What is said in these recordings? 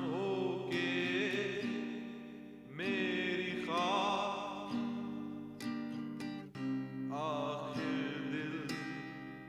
होके मेरी ख्वाब आखिर दिल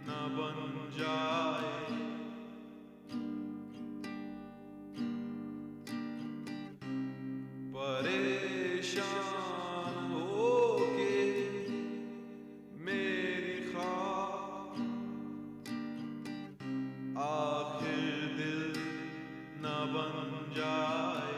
न बन जाए। परेशान होके मेरी ख्वाब आखिर दिल न बन जाए।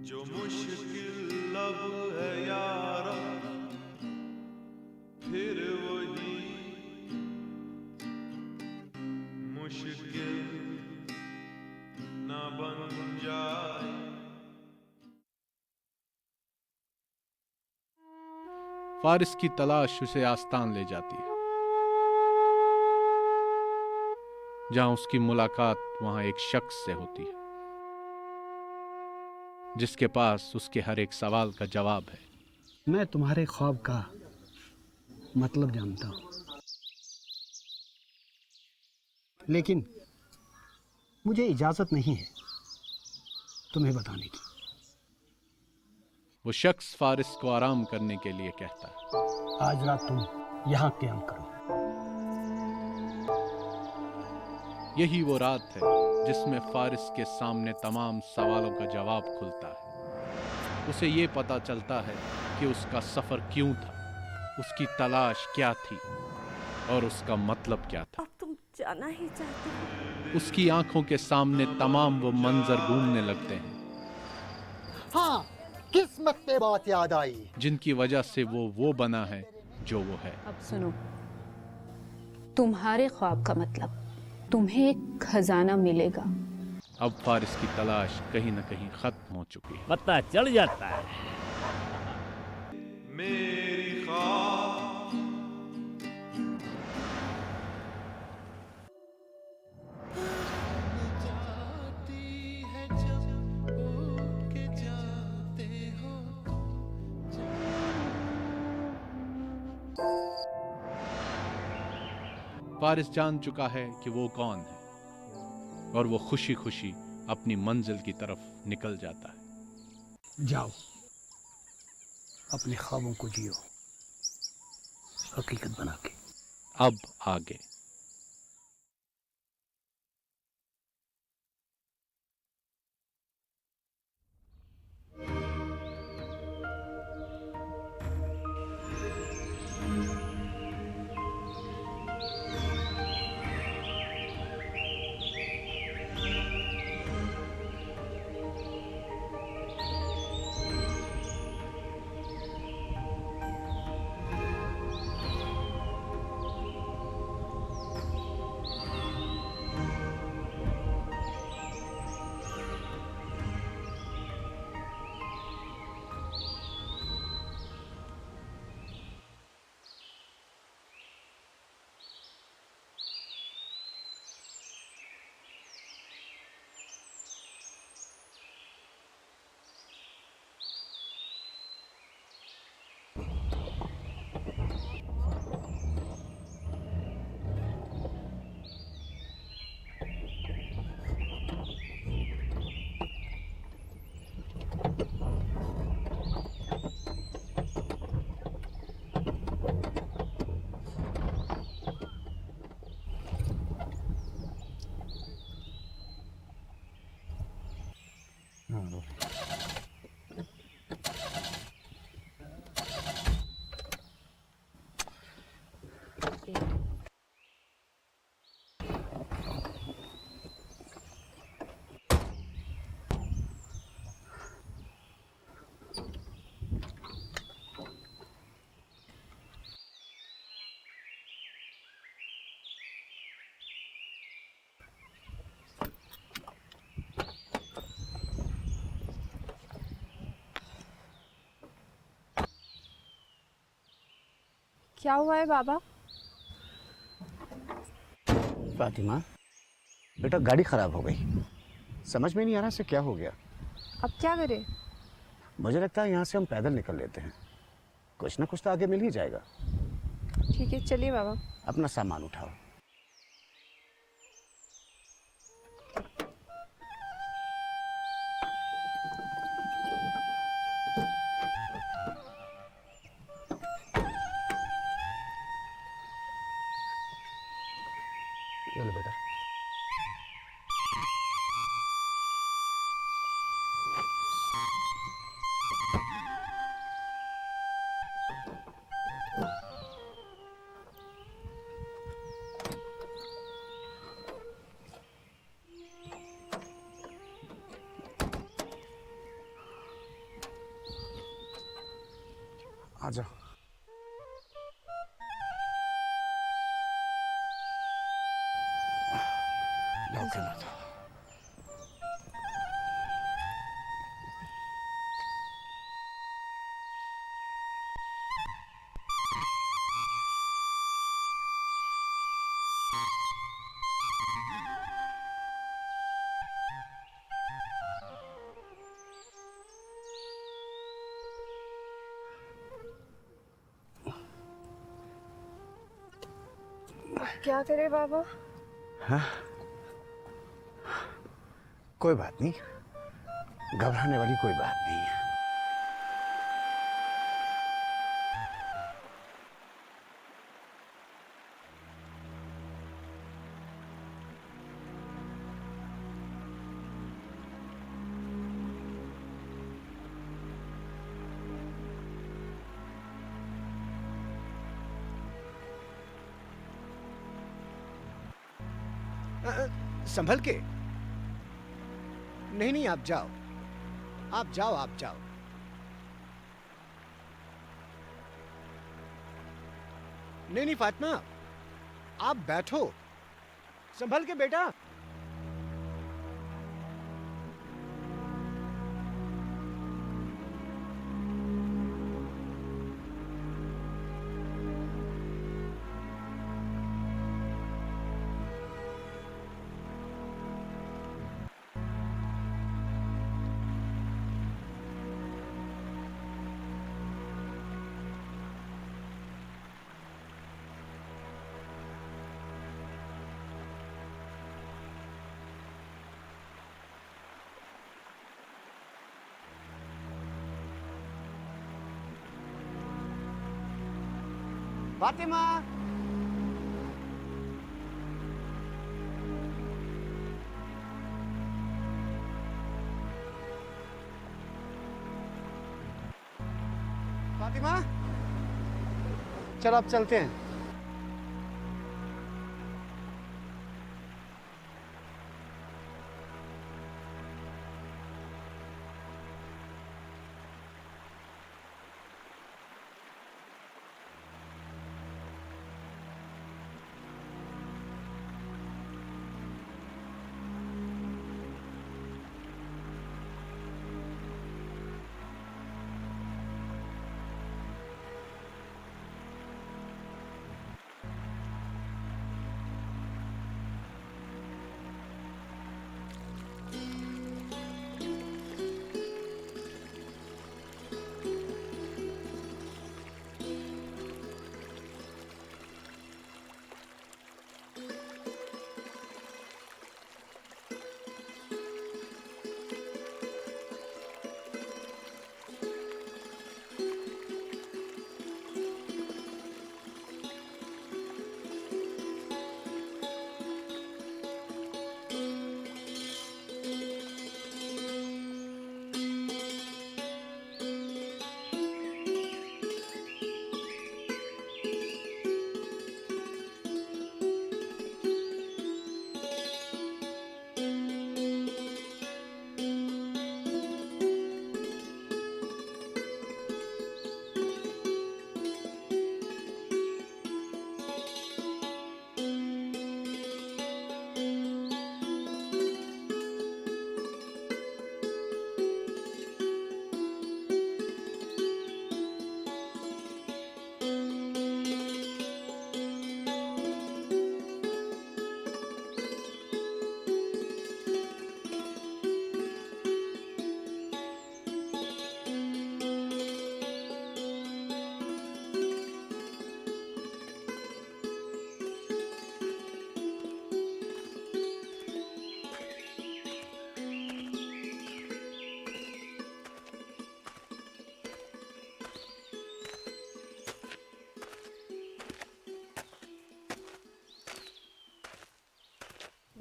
जो मुश्किल लब है यारा फिर वही मुश्किल न बन जाए। फारिस की तलाश उसे आस्तान ले जाती है, जहां उसकी मुलाकात वहां एक शख्स से होती है जिसके पास उसके हर एक सवाल का जवाब है। मैं तुम्हारे ख्वाब का मतलब जानता हूं, लेकिन मुझे इजाजत नहीं है तुम्हें बताने की। वो शख्स फारिस को आराम करने के लिए कहता है, आज रात तुम यहां क्याम करो। यही वो रात है जिसमें फारिस के सामने तमाम सवालों का जवाब खुलता है। उसे ये पता चलता है कि उसका सफर क्यों था, उसकी तलाश क्या थी और उसका मतलब क्या था। अब तुम जाना ही चाहते हो। उसकी आंखों के सामने तमाम वो मंजर घूमने लगते हैं हाँ, किस्मत पे बात याद आई, जिनकी वजह से वो बना है जो वो है। अब सुनो, तुम्हारे ख्वाब का मतलब, तुम्हें एक खजाना मिलेगा। अब फारिस की तलाश कहीं न कहीं खत्म हो चुकी है। पता चल जाता है। मेरी ख्वाब जाती है जब उठ के जाते हो फारिस जान चुका है कि वो कौन है और वो खुशी खुशी अपनी मंजिल की तरफ निकल जाता है। जाओ, अपने ख्वाबों को जियो हकीकत बना के। अब आगे। क्या हुआ है बाबा? फातिमा, बेटा गाड़ी खराब हो गई, समझ में नहीं आ रहा से क्या हो गया। अब क्या करें? मुझे लगता है यहाँ से हम पैदल निकल लेते हैं, कुछ ना कुछ तो आगे मिल ही जाएगा। ठीक है, चलिए बाबा। अपना सामान उठाओ। ये लो बेटा। आ जाओ। लाओ खेलना था। अब क्या करे बाबा? कोई बात नहीं, घबराने वाली कोई बात नहीं है। संभल के। नहीं नहीं, आप जाओ, आप जाओ, आप जाओ। नहीं नहीं फातिमा, आप बैठो, संभल के बेटा। फातिमा, फातिमा, चलो अब चलते हैं।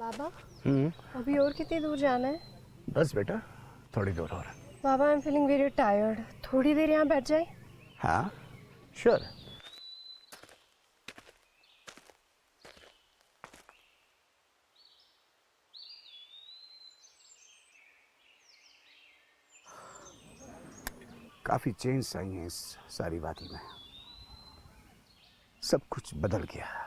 बाबा हम्म। अभी और कितनी दूर जाना है? बस बेटा, थोड़ी दूर और। बाबा I am feeling very tired, थोड़ी देर यहाँ बैठ जाए? हाँ, श्योर। काफी चेंज आई हैं इस सारी वादी में। सब कुछ बदल गया।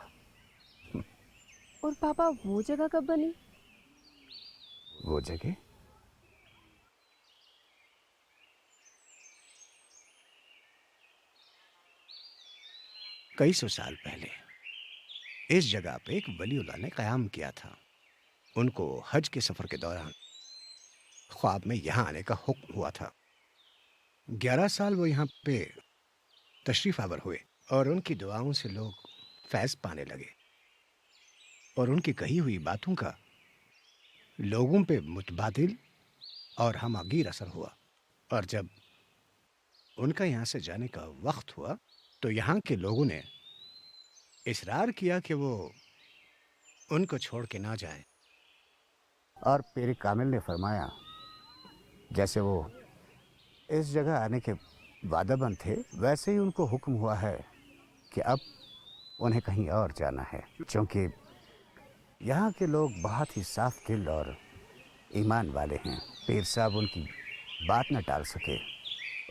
और पापा वो जगह कब बनी? वो जगह कई सौ साल पहले इस जगह पे एक वलीउल्लाह ने कयाम किया था। उनको हज के सफर के दौरान ख्वाब में यहाँ आने का हुक्म हुआ था। 11 साल वो यहाँ पे तशरीफ आवर हुए और उनकी दुआओं से लोग फैज पाने लगे और उनकी कही हुई बातों का लोगों पे मुतबादिल और हमआगीर असर हुआ। और जब उनका यहाँ से जाने का वक्त हुआ तो यहाँ के लोगों ने इसरार किया कि वो उनको छोड़ के ना जाएं। और पीर कामिल ने फरमाया जैसे वो इस जगह आने के वादाबंद थे, वैसे ही उनको हुक्म हुआ है कि अब उन्हें कहीं और जाना है, क्योंकि यहाँ के लोग बहुत ही साफ दिल और ईमान वाले हैं। पीर साहब उनकी बात न टाल सके।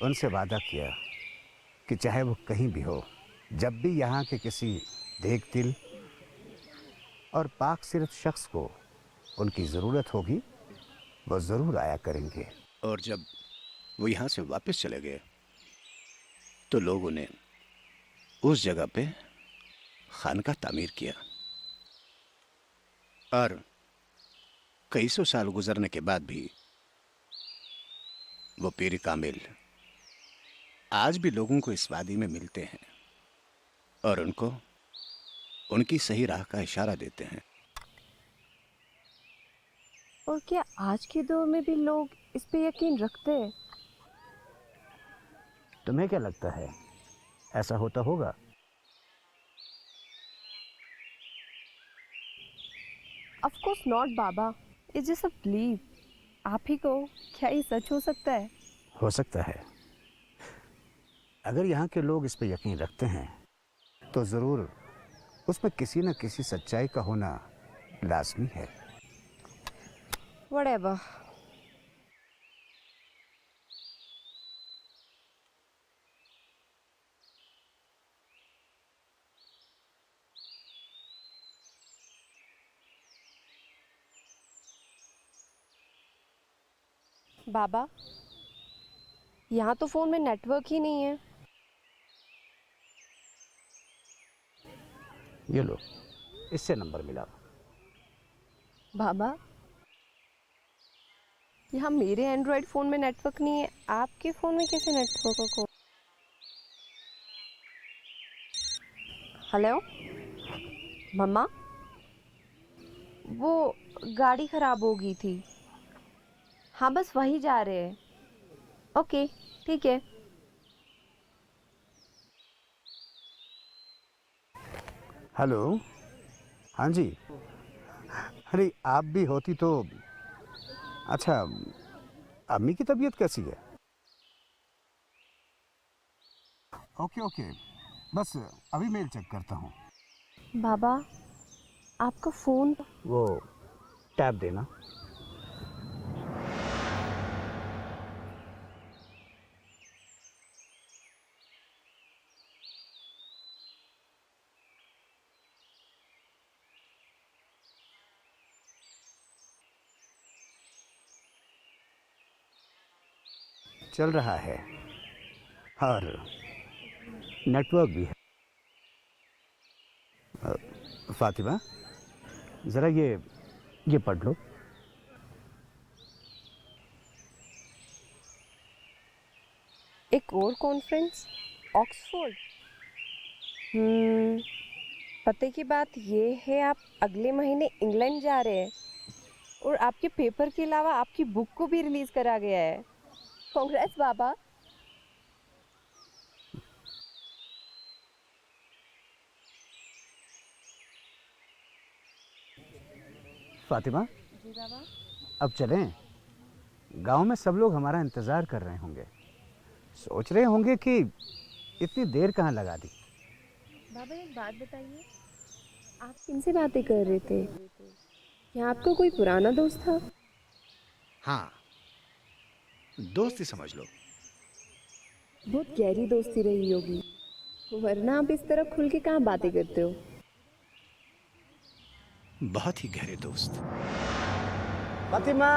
उनसे वादा किया कि चाहे वो कहीं भी हो, जब भी यहाँ के किसी नेक दिल और पाक सिरत शख्स को उनकी ज़रूरत होगी, वो ज़रूर आया करेंगे। और जब वो यहाँ से वापस चले गए तो लोगों ने उस जगह पे खानका तामीर किया। और कई सौ साल गुजरने के बाद भी वो पीर कामिल आज भी लोगों को इस वादी में मिलते हैं और उनको उनकी सही राह का इशारा देते हैं। और क्या आज के दौर में भी लोग इस पे यकीन रखते हैं? तुम्हें क्या लगता है, ऐसा होता होगा? Of course not Baba, it's just a believe. आप ही कहो, क्या ये सच हो सकता है? हो सकता है। अगर यहाँ के लोग इस पे यकीन रखते हैं तो ज़रूर उसमें किसी न किसी सच्चाई का होना लाजमी है। व्हाटएवर। बाबा यहाँ तो फोन में नेटवर्क ही नहीं है। ये लो, इससे नंबर मिला। बाबा यहाँ मेरे एंड्रॉयड फोन में नेटवर्क नहीं है, आपके फोन में कैसे नेटवर्क हो? हेलो मम्मा, वो गाड़ी खराब हो गई थी। हाँ बस वही जा रहे हैं। ओके ठीक है। हेलो, हाँ जी। अरे आप भी होती तो अच्छा। अम्मी की तबीयत कैसी है? ओके ओके, बस अभी मेल चेक करता हूँ। बाबा आपका फोन। वो टैब देना। चल रहा है और नेटवर्क भी है। फातिमा, ज़रा ये पढ़ लो। एक और कॉन्फ्रेंस ऑक्सफोर्ड। पते की बात ये है आप अगले महीने इंग्लैंड जा रहे हैं और आपके पेपर के अलावा आपकी बुक को भी रिलीज करा गया है। कांग्रेस बाबा। फातिमा, जी बाबा। अब चलें। गांव में सब लोग हमारा इंतजार कर रहे होंगे, सोच रहे होंगे कि इतनी देर कहाँ लगा दी। बाबा एक बात बताइए, आप किनसे बातें कर रहे थे? क्या आपका कोई पुराना दोस्त था? हाँ, दोस्त ही समझ लो। बहुत गहरी दोस्ती रही होगी, वरना आप इस तरह खुल के कहाँ बातें करते हो? बहुत ही गहरे दोस्त। फातिमा,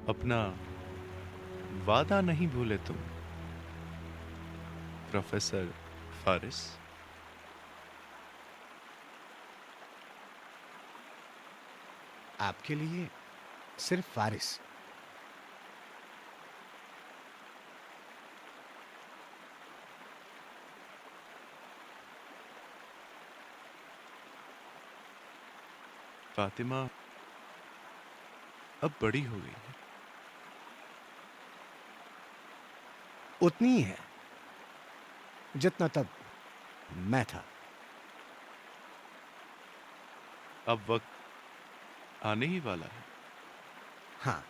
अपना वादा नहीं भूले तुम, प्रोफेसर फारिस। आपके लिए सिर्फ फारिस। फातिमा अब बड़ी हो गई है। उतनी ही है जितना तब मैं था। अब वक्त आने ही वाला है। हाँ,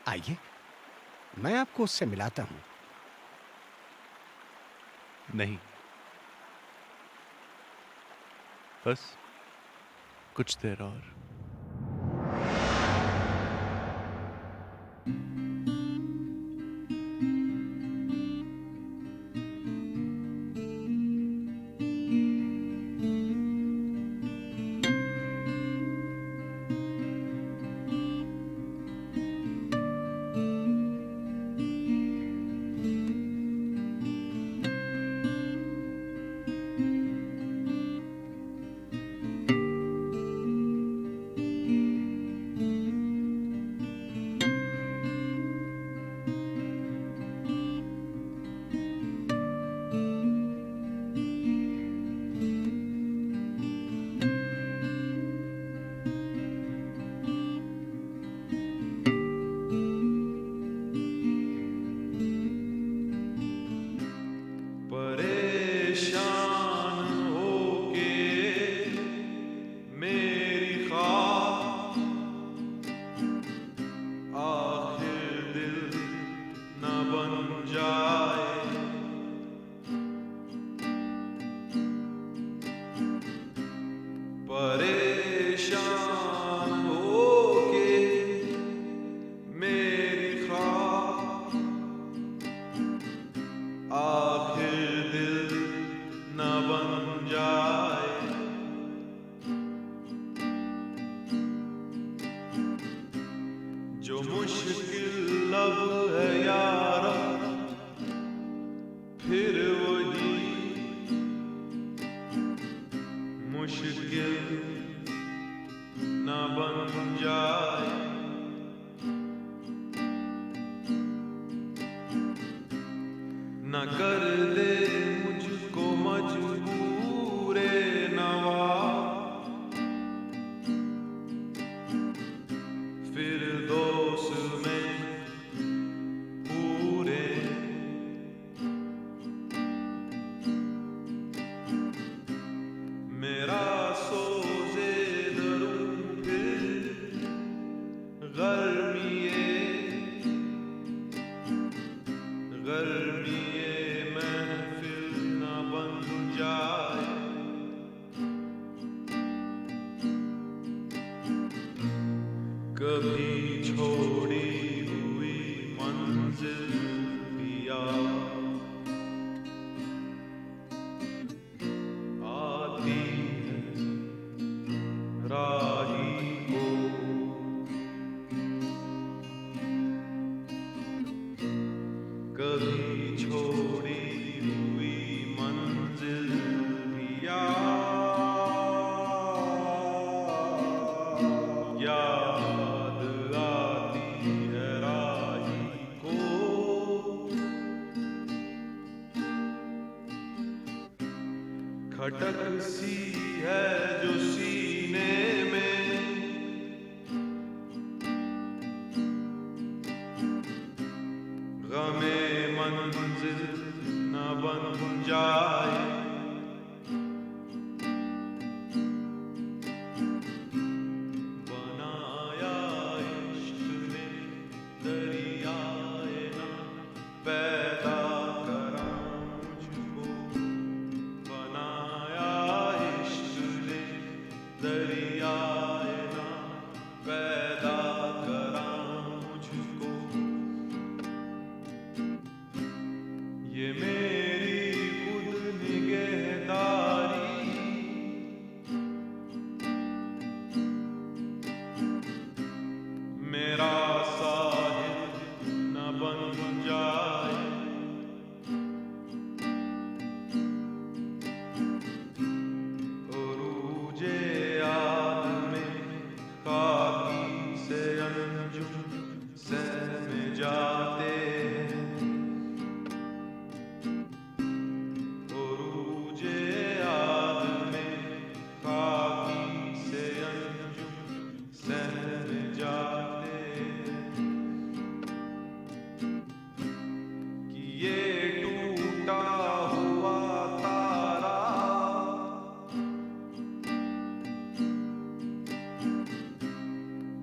आइए, मैं आपको उससे मिलाता हूं। नहीं, बस कुछ देर और। परेशान होके मेरी ख्वाब आखिर दिल न बन जाए। परेशान होके मेरी ख्वाब आखिर दिल न बन जाए। जो मुश्किल लब है यारा फिर वही मुश्किल न बन जाए। न कर दे मुझको मजबूरे नवा, फिर दोस्त में पूरे। मेरा सोजे दरूं फिर गर्मिए गर्मिए महफिल न बन जाए। कभी छोड़ी हुई मंजिल पिया आती है राही को खटक सी है जो सीने में, गमे मंजिल न बन जाए। बनाया इश्क ने दरियाए ना, पैदा करा मुझको। बनाया इश्क ने दरियाए ना, पैदा करा मुझको। ये मेरी खुद निगहदारी, मेरा साहिल न बन जाए। उरूजे याद में खाकी से अंजुम सहमे जाते हैं। उरूजे याद में खाकी से अंजुम सहमे जाते हैं। कि ये टूटा हुआ तारा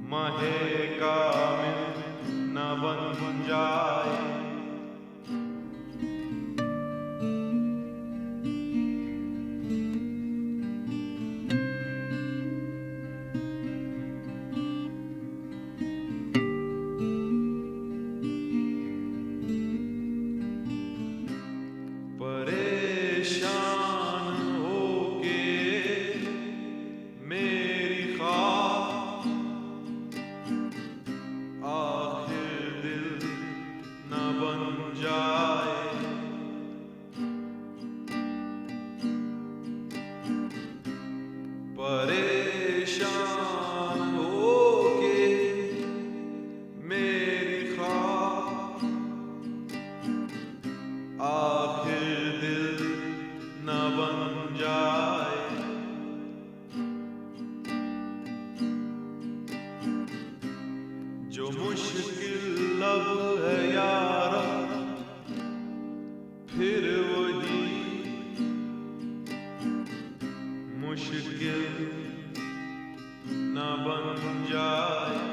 माहे कामिल न बन जाए। परेशान होके मेरी ख्वाब आखिर दिल न बन जाए। परेशान होके मेरी ख्वाब आखिर दिल न बन जाए। जो मुश्किल लब है यारा, फिर वही मुश्किल न बन जाए।